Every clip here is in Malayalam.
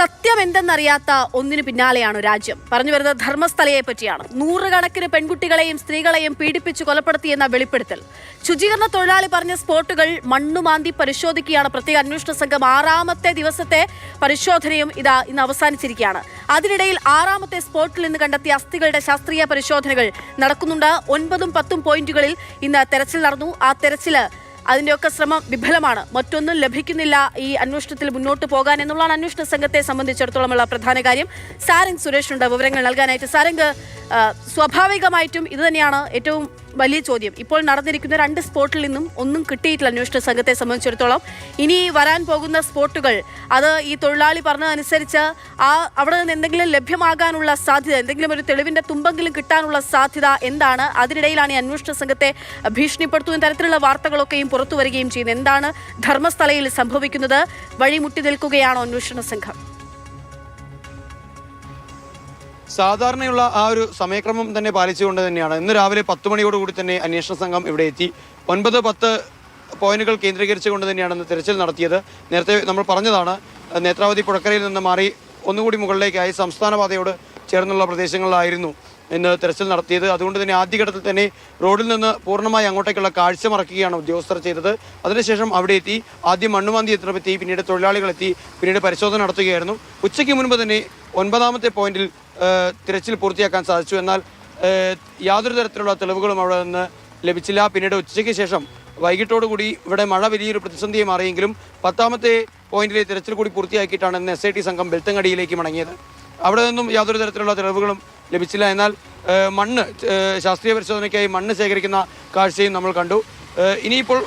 സത്യം എന്തെന്നറിയാത്ത ഒന്നിനു പിന്നാലെയാണ് രാജ്യം. പറഞ്ഞു വരുന്നത് ധർമ്മസ്ഥലയെ പറ്റിയാണ്. നൂറുകണക്കിന് പെൺകുട്ടികളെയും സ്ത്രീകളെയും പീഡിപ്പിച്ചു കൊലപ്പെടുത്തിയെന്ന വെളിപ്പെടുത്തൽ. ശുചീകരണ തൊഴിലാളി പറഞ്ഞ സ്പോട്ടുകൾ മണ്ണുമാന്തി പരിശോധിക്കുകയാണ് പ്രത്യേക അന്വേഷണ സംഘം. 6ാമത്തെ ദിവസത്തെ പരിശോധനയും ഇന്ന് അവസാനിച്ചിരിക്കുകയാണ്. അതിനിടയിൽ 6ാമത്തെ സ്പോട്ടിൽ നിന്ന് കണ്ടെത്തിയ അസ്ഥികളുടെ ശാസ്ത്രീയ പരിശോധനകൾ നടക്കുന്നുണ്ട്. 9ഉം 10ഉം പോയിന്റുകളിൽ ഇന്ന് തെരച്ചിൽ നടന്നു. ആ തെരച്ചില് അതിൻ്റെയൊക്കെ ശ്രമം വിഫലമാണ്. മറ്റൊന്നും ലഭിക്കുന്നില്ല ഈ അന്വേഷണത്തിൽ മുന്നോട്ട് പോകാൻ എന്നുള്ളതാണ് അന്വേഷണ സംഘത്തെ സംബന്ധിച്ചിടത്തോളമുള്ള പ്രധാന കാര്യം. സാരംഗ് സുരേഷ് ഉണ്ട് വിവരങ്ങൾ നൽകാനായിട്ട്. സാരംഗ്, സ്വാഭാവികമായിട്ടും ഇത് തന്നെയാണ് ഏറ്റവും വലിയ ചോദ്യം. ഇപ്പോൾ നടന്നിരിക്കുന്ന 2 സ്പോട്ടിൽ നിന്നും ഒന്നും കിട്ടിയിട്ടില്ല അന്വേഷണ സംഘത്തെ സംബന്ധിച്ചിടത്തോളം. ഇനി വരാൻ പോകുന്ന സ്പോട്ടുകൾ അത് ഈ തൊഴിലാളി പറഞ്ഞതനുസരിച്ച് അവിടെ നിന്ന് എന്തെങ്കിലും ലഭ്യമാകാനുള്ള സാധ്യത, എന്തെങ്കിലും ഒരു തെളിവിന്റെ തുമ്പെങ്കിലും കിട്ടാനുള്ള സാധ്യത എന്താണ്? അതിനിടയിലാണ് ഈ അന്വേഷണ സംഘത്തെ ഭീഷണിപ്പെടുത്തുന്ന തരത്തിലുള്ള വാർത്തകളൊക്കെയും പുറത്തു വരികയും ചെയ്യുന്നത്. എന്താണ് ധർമ്മസ്ഥലയിൽ സംഭവിക്കുന്നത്? വഴിമുട്ടി നിൽക്കുകയാണോ അന്വേഷണ സംഘം? സാധാരണയുള്ള ആ ഒരു സമയക്രമം തന്നെ പാലിച്ചുകൊണ്ട് തന്നെയാണ് ഇന്ന് രാവിലെ 10 മണിയോടുകൂടി തന്നെ അന്വേഷണ സംഘം ഇവിടെ എത്തി. 9-10 പോയിന്റുകൾ കേന്ദ്രീകരിച്ചുകൊണ്ട് തന്നെയാണ് ഇന്ന് തിരച്ചിൽ നടത്തിയത്. നേരത്തെ നമ്മൾ പറഞ്ഞതാണ്, നേത്രാവതി പുഴക്കരയിൽ നിന്ന് മാറി ഒന്നുകൂടി മുകളിലേക്കായി സംസ്ഥാന പാതയോട് ചേർന്നുള്ള പ്രദേശങ്ങളിലായിരുന്നു ഇന്ന് തിരച്ചിൽ നടത്തിയത്. അതുകൊണ്ട് തന്നെ ആദ്യഘട്ടത്തിൽ തന്നെ റോഡിൽ നിന്ന് പൂർണ്ണമായി അങ്ങോട്ടേക്കുള്ള കാഴ്ച മറക്കുകയാണ് ഉദ്യോഗസ്ഥർ ചെയ്തത്. അതിനുശേഷം അവിടെ എത്തി ആദ്യം മണ്ണുമാന്തി എത്തി, പിന്നീട് തൊഴിലാളികളെത്തി, പിന്നീട് പരിശോധന നടത്തുകയായിരുന്നു. ഉച്ചയ്ക്ക് മുൻപ് തന്നെ 9ാമത്തെ പോയിന്റിൽ തിരച്ചിൽ പൂർത്തിയാക്കാൻ സാധിച്ചു. എന്നാൽ യാതൊരു തരത്തിലുള്ള തെളിവുകളും അവിടെ നിന്ന് ലഭിച്ചില്ല. പിന്നീട് ഉച്ചയ്ക്ക് ശേഷം വൈകിട്ടോടുകൂടി ഇവിടെ മഴ വലിയൊരു പ്രതിസന്ധിയെ മാറിയെങ്കിലും 10ാമത്തെ പോയിന്റിലെ തിരച്ചിൽ കൂടി പൂർത്തിയാക്കിയിട്ടാണ് ഇന്ന് SIT സംഘം ബെൽത്തങ്ങടിയിലേക്ക് മടങ്ങിയത്. അവിടെ നിന്നും യാതൊരു തരത്തിലുള്ള തെളിവുകളും ലഭിച്ചില്ല. എന്നാൽ മണ്ണ് ശാസ്ത്രീയ പരിശോധനയ്ക്കായി മണ്ണ് ശേഖരിക്കുന്ന കാഴ്ചയും നമ്മൾ കണ്ടു. ഇനിയിപ്പോൾ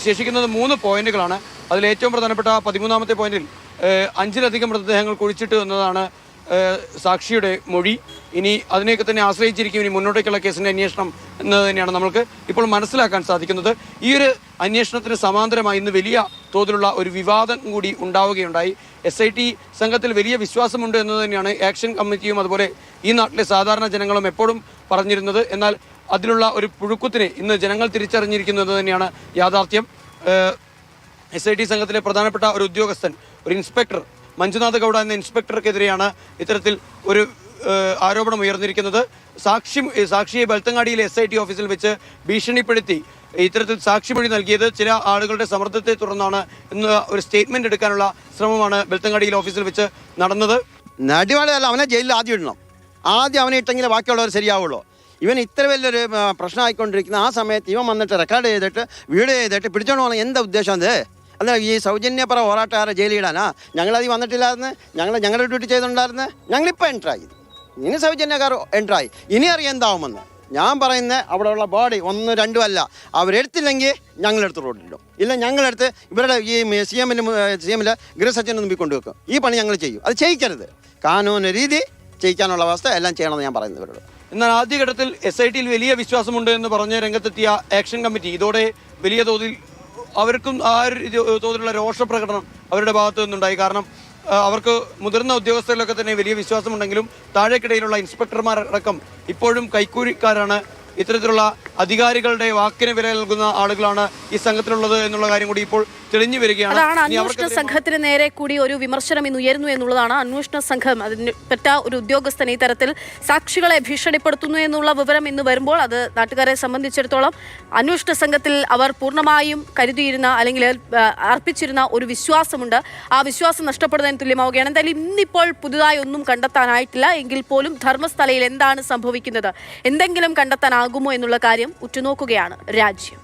ശേഷിക്കുന്നത് 3 പോയിന്റുകളാണ്. അതിൽ ഏറ്റവും പ്രധാനപ്പെട്ട 13ാമത്തെ പോയിന്റിൽ 5-ലധികം മൃതദേഹങ്ങൾ കുഴിച്ചിട്ടു എന്നതാണ് സാക്ഷിയുടെ മൊഴി. ഇനി അതിനെയൊക്കെ തന്നെ ആശ്രയിച്ചിരിക്കും ഇനി മുന്നോട്ടേക്കുള്ള കേസിൻ്റെ അന്വേഷണം എന്നത് തന്നെയാണ് നമുക്ക് ഇപ്പോൾ മനസ്സിലാക്കാൻ സാധിക്കുന്നത്. ഈ ഒരു അന്വേഷണത്തിന് സമാന്തരമായി ഇന്ന് വലിയ തോതിലുള്ള ഒരു വിവാദം കൂടി ഉണ്ടാവുകയുണ്ടായി. SIT സംഘത്തിൽ വലിയ വിശ്വാസമുണ്ട് എന്നത് തന്നെയാണ് ആക്ഷൻ കമ്മിറ്റിയും അതുപോലെ ഈ നാട്ടിലെ സാധാരണ ജനങ്ങളും എപ്പോഴും പറഞ്ഞിരുന്നത്. എന്നാൽ അതിലുള്ള ഒരു പുഴുക്കുത്തിനെ ഇന്ന് ജനങ്ങൾ തിരിച്ചറിഞ്ഞിരിക്കുന്നു എന്ന് തന്നെയാണ് യാഥാർത്ഥ്യം. SIT സംഘത്തിലെ പ്രധാനപ്പെട്ട ഒരു ഉദ്യോഗസ്ഥൻ, ഒരു ഇൻസ്പെക്ടർ മഞ്ജുനാഥ് ഗൗഡ എന്ന ഇൻസ്പെക്ടർക്കെതിരെയാണ് ഇത്തരത്തിൽ ഒരു ആരോപണം ഉയർന്നിരിക്കുന്നത്. സാക്ഷിയെ ബെൽത്തങ്ങാടിയിലെ SIT ഓഫീസിൽ വെച്ച് ഭീഷണിപ്പെടുത്തി ഇത്തരത്തിൽ സാക്ഷിമൊഴി നൽകിയത് ചില ആളുകളുടെ സമ്മർദ്ദത്തെ തുടർന്നാണ് എന്ന ഒരു സ്റ്റേറ്റ്മെന്റ് എടുക്കാനുള്ള ശ്രമമാണ് ബെൽത്തങ്ങാടിയിലെ ഓഫീസിൽ വെച്ച് നടന്നത്. അടിവാളയല്ല, അവനെ ജയിലിൽ ആദ്യം ഇടണം. ആദ്യം അവനെ ഇട്ടെങ്കിൽ ബാക്കിയുള്ളവർ ശരിയാവുള്ളൂ. ഇവൻ ഇത്ര വലിയൊരു പ്രശ്നമായിക്കൊണ്ടിരിക്കുന്ന ആ സമയത്ത് ഇവൻ വന്നിട്ട് റെക്കോർഡ് ചെയ്തിട്ട് വീഡിയോ ചെയ്തിട്ട് പിടിച്ചോണ്ട് പോകണം. എന്താ ഉദ്ദേശം? അത് അല്ല, ഈ സൗജന്യപര പോരാട്ടക്കാരെ ജയിലിടാനാ? ഞങ്ങളത് വന്നിട്ടില്ലായിരുന്നു. ഞങ്ങളുടെ ഡ്യൂട്ടി ചെയ്തിട്ടുണ്ടായിരുന്നു. ഞങ്ങളിപ്പോൾ എൻട്രായി. ഇനി സൗജന്യക്കാർ എൻട്രായി. ഇനി അറിയാം എന്താവുമെന്ന്. ഞാൻ പറയുന്നത് അവിടെയുള്ള ബോഡി 1, 2 അല്ല. അവരെടുത്തില്ലെങ്കിൽ ഞങ്ങളെടുത്ത് റോഡിലിടും. ഇല്ല, ഞങ്ങളെടുത്ത് ഇവരുടെ ഈ CMലെ ഗൃഹസച്ചിന് മുമ്പിൽ കൊണ്ടുവെക്കും. ഈ പണി ഞങ്ങൾ ചെയ്യും. അത് ചെയ്യിക്കരുത്. കാനൂന് രീതി ചെയ്യിക്കാനുള്ള അവസ്ഥ എല്ലാം ചെയ്യണമെന്ന് ഞാൻ പറയുന്നത് ഇവരോട്. എന്നാൽ ആദ്യഘട്ടത്തിൽ SITയിൽ വലിയ വിശ്വാസമുണ്ട് എന്ന് പറഞ്ഞ് രംഗത്തെത്തിയ ആക്ഷൻ കമ്മിറ്റി ഇതോടെ വലിയ തോതിൽ അവർക്കും ആ ഒരു തോതിലുള്ള രോഷപ്രകടനം അവരുടെ ഭാഗത്തു നിന്നുണ്ടായി. കാരണം അവർക്ക് മുതിർന്ന ഉദ്യോഗസ്ഥരിലൊക്കെ തന്നെ വലിയ വിശ്വാസമുണ്ടെങ്കിലും താഴേക്കിടയിലുള്ള ഇൻസ്പെക്ടർമാരടക്കം ഇപ്പോഴും കൈക്കൂലിക്കാരാണ്. ഇത്തരത്തിലുള്ള അധികാരികളുടെ വാക്കിന് വില നൽകുന്ന ആളുകളാണ് ഈ സംഘത്തിലുള്ളത് എന്നുള്ള കാര്യം കൂടി ഇപ്പോൾ തെളിഞ്ഞു വരികയാണ്. അതാണ് അന്വേഷണ സംഘത്തിന് നേരെ കൂടി ഒരു വിമർശനം ഇന്ന് ഉയരുന്നു എന്നുള്ളതാണ്. അന്വേഷണ സംഘം അതിന് പറ്റ ഒരു ഉദ്യോഗസ്ഥൻ ഈ തരത്തിൽ സാക്ഷികളെ ഭീഷണിപ്പെടുത്തുന്നു എന്നുള്ള വിവരം ഇന്ന് വരുമ്പോൾ അത് നാട്ടുകാരെ സംബന്ധിച്ചിടത്തോളം അന്വേഷണ സംഘത്തിൽ അവർ പൂർണ്ണമായും കരുതിയിരുന്ന അല്ലെങ്കിൽ അർപ്പിച്ചിരുന്ന ഒരു വിശ്വാസമുണ്ട്. ആ വിശ്വാസം നഷ്ടപ്പെടുന്നതിന് തുല്യമാവുകയാണ്. എന്തായാലും ഇന്നിപ്പോൾ പുതുതായി ഒന്നും കണ്ടെത്താനായിട്ടില്ല. എങ്കിൽ പോലും ധർമ്മസ്ഥലയിൽ എന്താണ് സംഭവിക്കുന്നത്, എന്തെങ്കിലും കണ്ടെത്താനാകുമോ എന്നുള്ള കാര്യം ഉറ്റുനോക്കുകയാണ് രാജ്യം.